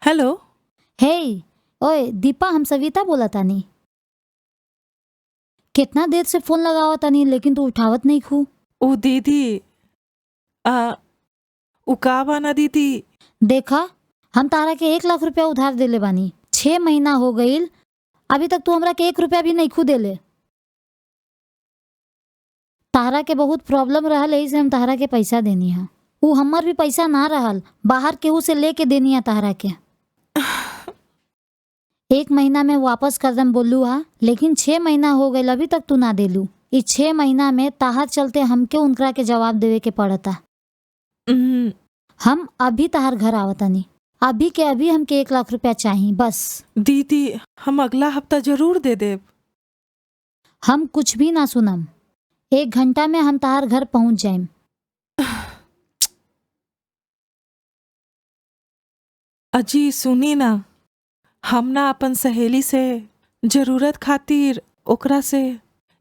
Hello. हे, ओए दीपा, हम सविता बोला तानी। कितना देर से फोन लगावा तानी लेकिन तू उठावत नहीं खू। ओ दीदी, आ उकावा ना दीदी। देखा, हम तारा के 1 लाख रुपया उधार देले बानी। 6 महीना हो गईल, अभी तक तू हमरा के 1 रुपया भी नहीं खू देले। तारा के बहुत प्रॉब्लम रहल, यही से हम तारा के पैसा देनी है। ऊ हमर भी पैसा ना रहल, बाहर केहू से लेके देनी है तारा के। 1 महीना में वापस कर दम बोलू हा, लेकिन 6 महीना हो गए अभी तक तू ना देलू। इस 6 महीना में ताहार चलते हमके उनकरा के जवाब देवे के पड़ता। हम अभी ताहार घर आवतानी, अभी के अभी हमके 1 लाख रुपया चाहिए बस। दीदी, हम अगला हफ्ता जरूर दे देब। हम कुछ भी ना सुनम, 1 घंटा में हम ताहार घर पहुंच जाएम। अजी सुनी ना, हम ना अपन सहेली से जरूरत खातिर ओकरा से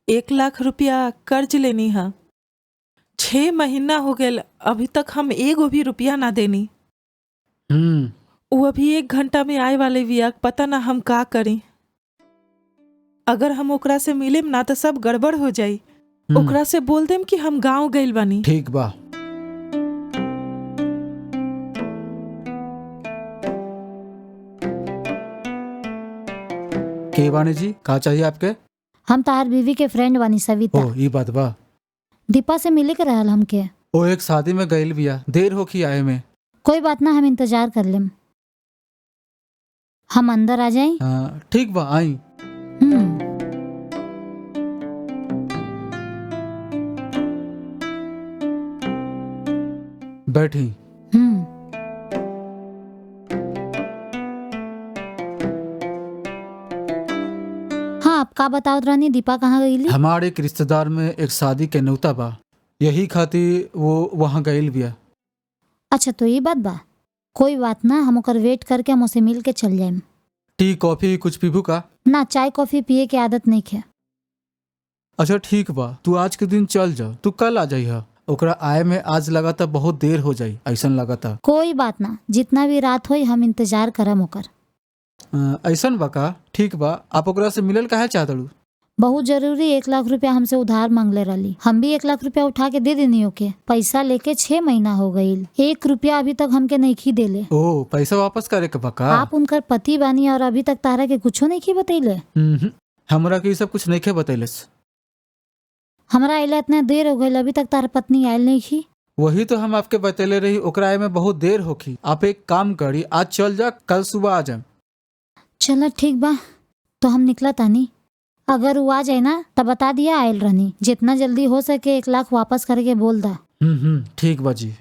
1 लाख रुपया कर्ज लेनी है। 6 महीना हो गए, अभी तक हम एगो भी रुपया ना देनी। वो अभी 1 घंटा में आए वाले बिया, पता ना हम का करी। अगर हम ओकरा से मिलेम ना तो सब गड़बड़ हो जाई। ओकरा से बोल देम कि हम गांव गइल बानी। ठीक बा। के बानी जी, का चाहिए आपके? हम ताहार बीवी के फ्रेंड बानी सविता। ओ ई बात बा। दीपा से मिले के रहल हमके। ओ एक शादी में गइल बिया, देर होखी आए में। कोई बात ना, हम इंतजार कर लेम। हम अंदर आ जाएं? हाँ ठीक बा, आई। बैठी। हाँ, आप का बताओ रानी, दीपा कहाँ गईली? हमारे एक रिश्तेदार में एक शादी के न्योता बा, यही खातिर वो वहाँ गइल बिया। अच्छा, तो ये बात बा। कोई बात ना, हम ओकर वेट करके हम उसे मिल के चल जाएम। टी कॉफी कुछ पीबू का? ना, चाय कॉफी पिए के आदत नहीं है। अच्छा ठीक बा, तू आज के दिन चल जा, तू कल आ जाइहा। ओकरा आए में आज लगाता बहुत देर हो जाई, ऐसन लगाता। कोई बात ना, जितना भी रात होई हम इंतजार करम ओकर। ऐसन बा का? ठीक बा, आप ओकरा से मिलल काहे चाहतड़ू? बहुत जरूरी 1 लाख रुपया हमसे उधार मांगले रही। हम भी 1 लाख रुपया उठा के दे देनी ओके। पैसा लेके 6 महीना हो गईल, 1 रुपया अभी तक हमके नहीं खी देले। ओ पैसा वापस करे के बा का? आप उनकर पति बानी और अभी तक तारा के कुछो नहीं खी बतैले। हमरा के सब कुछ नहीं खे बतैलस। हमरा आइला इतना देर हो गईल, अभी तक तारा पत्नी आयल नहीं खी। वही तो हम आपके बतैले रही, ओकरा आए में बहुत देर होखी। आप एक काम करी, आज चल जा, कल सुबह आ जाए। चलो ठीक बा, तो हम निकला तानी। अगर वो आ जाए ना तब बता दिया आयल रहनी। जितना जल्दी हो सके 1 लाख वापस करके बोल दा। ठीक बा जी।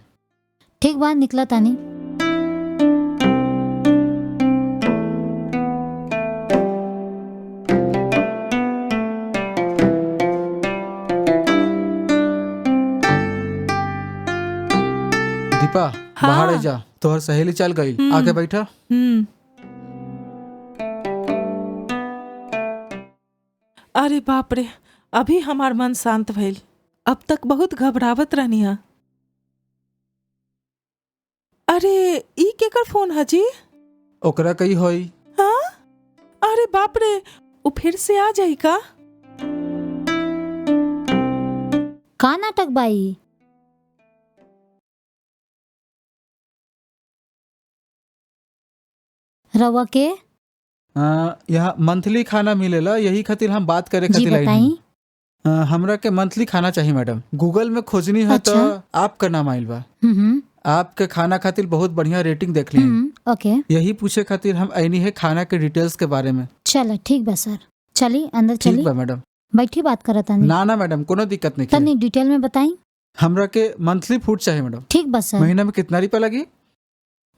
ठीक बा, निकला तानी। दीपा हाँ। बाहर आ जा, तोहर सहेली चल गई, आके बैठा। अरे बाप रे, अभी हमार मन शांत भइल। अब तक बहुत घबरावत रहनी है। अरे ई केकर फोन है जी? ओकरा कही होई। हाँ? अरे बाप रे, वो फिर से आ जाई का? का नाटक बाई? रवा के यहाँ मंथली खाना मिलेला, यही खातिर हम बात करे जी खातिर आई बताई। हूं। हमरा के मंथली खाना चाहिए मैडम। गूगल में खोजनी है तो अच्छा। आपका नाम आइल बा। हम्म, आपके खाना खातिर बहुत बढ़िया रेटिंग देख ली। ओके। यही पूछे खातिर हम आईनी है खाना के डिटेल्स के बारे में। चलो ठीक बा सर, चली अंदर ठीक चली। बा मैडम। बैठी बात करत तानी। ना ना मैडम, कोनो दिक्कत नहीं है। तनी डिटेल में बताई। हमरा के मंथली फूड चाहिए मैडम। ठीक बा सर। महीना में कितना रुपया लगी?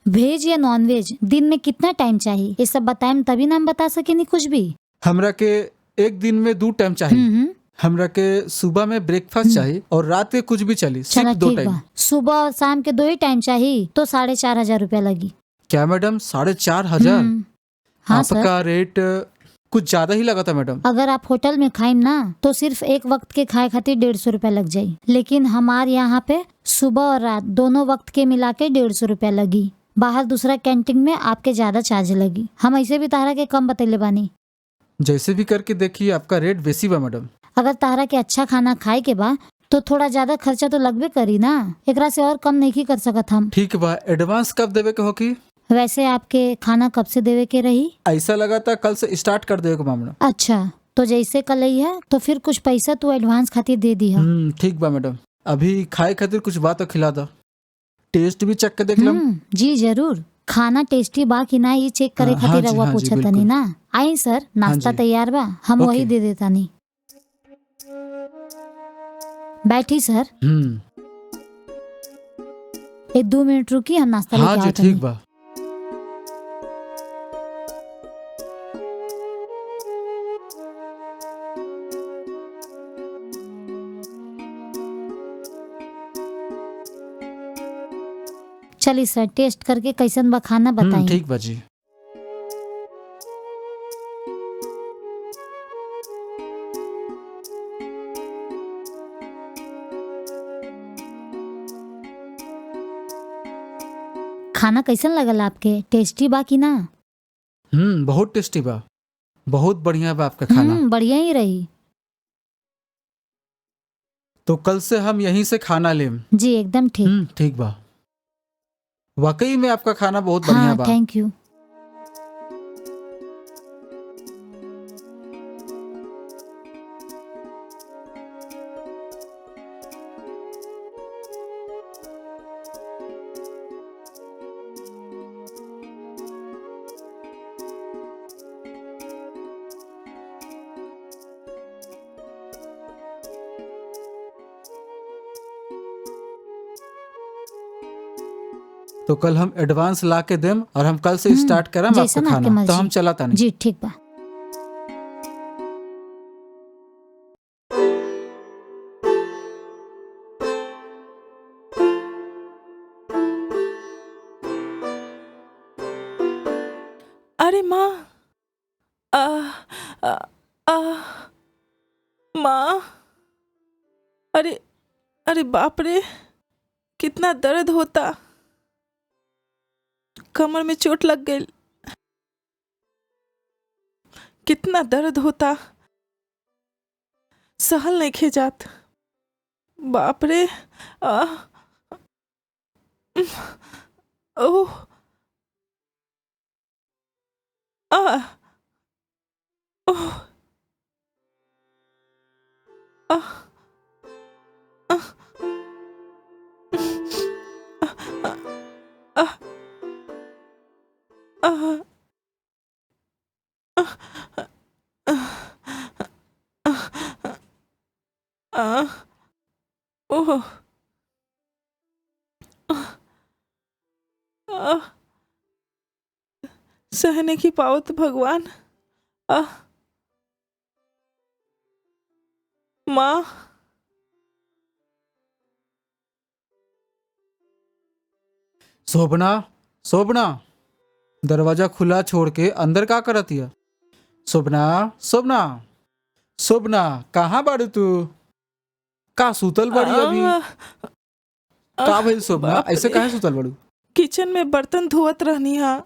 वेज या नॉन वेज, दिन में कितना टाइम चाहिए, ये सब बताएं तभी ना हम बता सके नहीं कुछ भी। हमरा के एक दिन में 2 टाइम चाहिए। हमरा के सुबह में ब्रेकफास्ट चाहिए और रात के कुछ भी चली, चला सिर्फ 2 ठीक टाइम। बा, सुबह और शाम के 2 ही टाइम चाहिए तो 4,500 रुपया लगी। क्या मैडम 4,500? हाँ सर। आपका रेट कुछ ज्यादा ही लगा था मैडम। अगर आप होटल में खाएं ना तो सिर्फ एक वक्त के खाए खातिर 150 रुपया लग जाये, लेकिन हमारे यहाँ पे सुबह और रात दोनों वक्त के मिला के 150 रुपया लगी। बाहर दूसरा कैंटीन में आपके ज्यादा चार्ज लगी। हम ऐसे भी तारा के कम बतैले बानी। जैसे भी करके देखिए, आपका रेट बेसी बा मैडम। अगर तारा के अच्छा खाना खाए के बा तो थोड़ा ज्यादा खर्चा तो लगबे करी ना, एकरा से और कम नहीं कर सकत हम। ठीक बा, एडवांस कब देवे के होगी? वैसे आपके खाना कब से देवे के रही? ऐसा लगा था कल से स्टार्ट कर देवे के बा मैडम। अच्छा, तो जैसे कल ही है तो फिर कुछ पैसा तू एडवांस खातिर दे दी है। ठीक बा मैडम। अभी खाए खातिर कुछ बात तो खिला दो, टेस्ट भी चेक कर देख लम। जी जरूर। खाना टेस्टी बा कि ना ये चेक करे हाँ खातिर जी, रउआ हाँ जी, पूछत बिल्कुल। तनी ना। आई सर, नाश्ता जी। तैयार बा, हम वही ओके। दे देतानी। बैठी सर, 1-2 मिनट रुकी, हम नाश्ता हाँ लेके जी, आवतनी। ठीक बा। चलिए सर, टेस्ट करके कैसन बा खाना बताइए। ठीक बा जी। खाना कैसन लगल आपके? टेस्टी बा कि ना? बहुत टेस्टी बा, बहुत बढ़िया बा आपका खाना। बढ़िया ही रही। तो कल से हम यहीं से खाना लेम। जी एकदम ठीक। ठीक बा। वाकई में आपका खाना बहुत बढ़िया हाँ, बा। Thank you. तो कल हम एडवांस ला के देम और हम कल से स्टार्ट करम जैसन आपका आपके खाना। तो मर्जी। हम चला तानी। जी ठीक बा। अरे माँ, आ, आ, आ, माँ, अरे अरे बाप रे, कितना दर्द होता। कमर में चोट लग गई, कितना दर्द होता, सहल नहीं खेजात। बाप रे, आ, ओह, आ, ओह, आ, आ, आ, आ, ओह, सहने की पावत भगवान। माँ, शोभना, शोभना, दरवाजा खुला छोड़ के अंदर का करत हिया? शोभना, शोभना, शोभना, कहाँ बाड़ू तू? का सुतल बाड़ी अभी? का भइल शोभना, बाप ऐसे रे। काहे सुतल बाड़ू? किचन में बर्तन धोवत रहनी हा,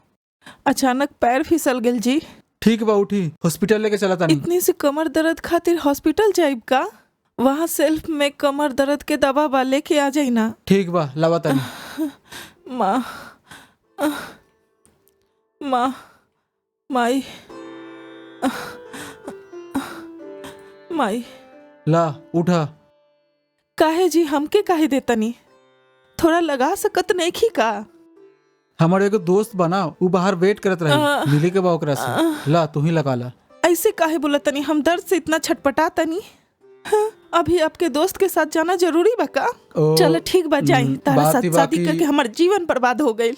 अचानक पैर फिसल गेल जी। ठीक बा, उठी हॉस्पिटल लेके चला तानी। इतनी से कमर दर्द खातिर हॉस्पिटल जाइब का? वहाँ सेल्फ में कमर दर्द के दवा बा, लेके आ जाई ना। ठीक बा, लावा तानी। माँ, माँ, माई, माई, ला उठा। काहे जी, हमके काहे देतनी? थोड़ा लगा सकत नहीं की का? हमारे एगो दोस्त बना, वो बाहर वेट करत रही, मिले के बा ओकरा से। ला तू ही लगा ला। ऐसे काहे बोलतनी? हम दर्द से इतना छटपटातनी। हाँ, अभी आपके दोस्त के साथ जाना जरूरी बा का? ओ, चलो ठीक बा, जाई। तारा बात साथ ही शादी बाकी- करके हमार जीवन बर्बाद हो गई।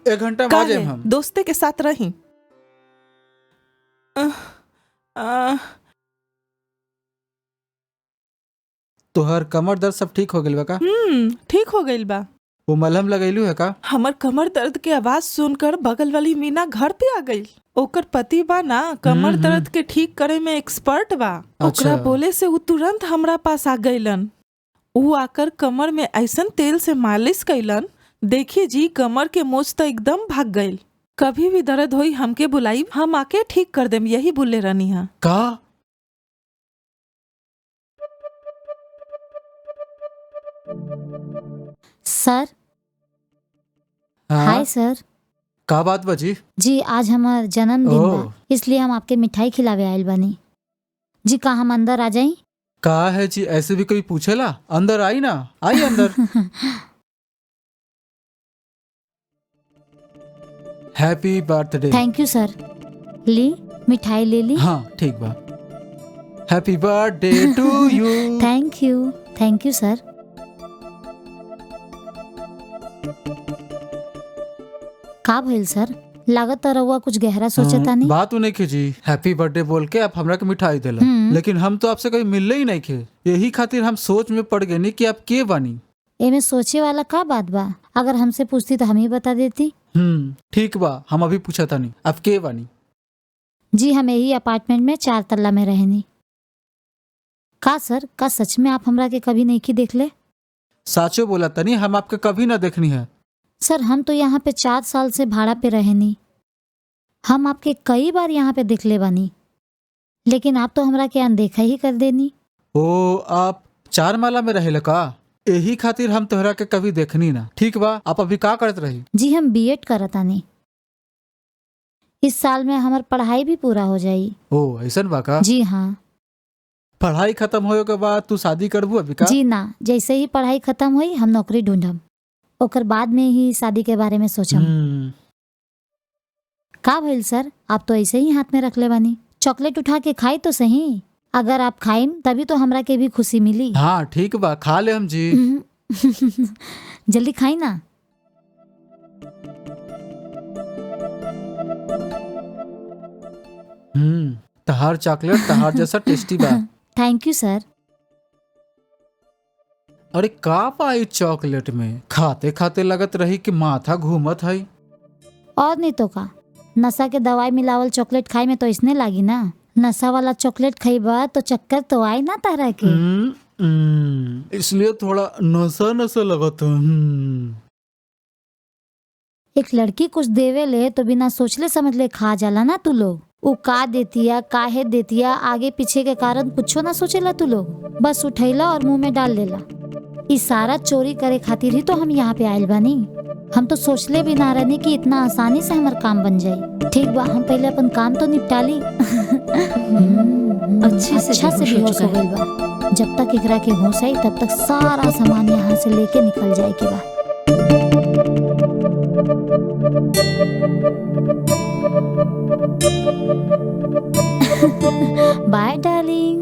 1 घंटा में आ जाएम हम। दोस्ते के साथ रही। तोहर कमर दर्द सब ठीक हो गइल बा का? ठीक हो गइल बा। वो मलहम लगैलू है का? हमर कमर दर्द के आवाज सुनकर बगल वाली मीना घर पे आ गई। ओकर पति बा ना, कमर दर्द के ठीक करे में एक्सपर्ट बा। ओकरा बोले से उ तुरंत हमरा पास आ गइलन। उ आकर कमर में ऐसन तेल से मालिश कैलन देखिए जी, कमर के मोच तो एकदम भाग गईल। कभी भी दर्द होई हमके बुलाई, हम आके ठीक कर देम, यही बोले रहनी हा। का? सर, हाँ? Hi sir. का बात बजी? जी आज हमार जन्मदिन बा, ओह। इसलिए हम आपके मिठाई खिलावे आयल बानी। जी का हम अंदर आ जाई? का है जी, ऐसे भी कोई पूछेला? अंदर आई ना, आई अंदर। Happy birthday. Thank you sir. ली मिठाई ले ली। हाँ ठीक बा। Happy birthday to you. Thank you sir. का भइल सर? लागत रहुआ कुछ गहरा सोचता नहीं। बात उन्हें की जी, हैप्पी बर्थडे बोल के आप हमरा के मिठाई देला, लेकिन हम तो आपसे कभी मिलले ही नहीं थे। यही खातिर हम सोच में पड़ गए नहीं कि आप के बानी। एमे सोचे वाला का बात बा? अगर हमसे पूछती तो हम ही बता देती। ठीक बा, हम अभी पूछा था नहीं आप के बानी। जी हम यही अपार्टमेंट में 4 तल्ला में रहनी। का सर, का सच में आप हमरा के कभी नहीं की देख ले? साचो बोला तनी, हम आपके कभी ना देखनी है। सर हम तो यहाँ पे 4 साल से भाड़ा पे रहनी। हम आपके कई बार यहाँ पे देख ले बानी, लेकिन आप तो हमरा के अनदेखा ही कर देनी। ओ, आप 4 माला में रहेला का? यही खातिर हम तोहरा के कभी देखनी ना। ठीक बा, आप अभी का करत रही? जी हम बीएड करतानी। इस साल में हमार पढ़ाई भी पूरा हो जाई। ओ ऐसन बा का? जी हाँ। पढ़ाई खत्म होए के बाद तू शादी करबू अभी का? जी ना, जैसे ही पढ़ाई खत्म हुई हम नौकरी ढूंढम, ओकर बाद में ही शादी के बारे में सोचम। का भइल सर, आप तो ऐसे ही हाथ में रख ले बानी। चॉकलेट उठा के खाई तो सही। अगर आप खाइम तभी तो हमरा के भी खुशी मिली। हाँ ठीक बा, खा ले हम जी। जल्दी खाई ना। तहार चॉकलेट तहार जैसा टेस्टी बा। थैंक यू सर। अरे का पाई चॉकलेट में? खाते खाते लगत रही कि माथा घूमत है। और नहीं तो का, नशा के दवाई मिलावल चॉकलेट खाए में तो इसने लागी ना। नशा वाला चॉकलेट खाइबा तो चक्कर तो आई ना तारा के। इसलिए थोड़ा नशा नशा लगत है। एक लड़की कुछ देवे ले तो बिना सोचले समझ ले खा जाला ना तू लोग। उ का देतिया, काहे देतिया, आगे पीछे के कारण कुछो ना सोचेला तू लोग। बस उठैला और मुंह में डाल देला। इस सारा चोरी करे खातिर ही तो हम यहाँ पे आयल बानी। हम तो सोचले भी ना रहनी कि इतना आसानी से हमार काम बन जाये। ठीक बा, हम पहले अपन काम तो निपटा ली। अच्छा से बेहोश हो गइल बा। जब तक एकरा के होश आई तब तक सारा सामान यहाँ से लेके निकल जाए के बा। Bye darling.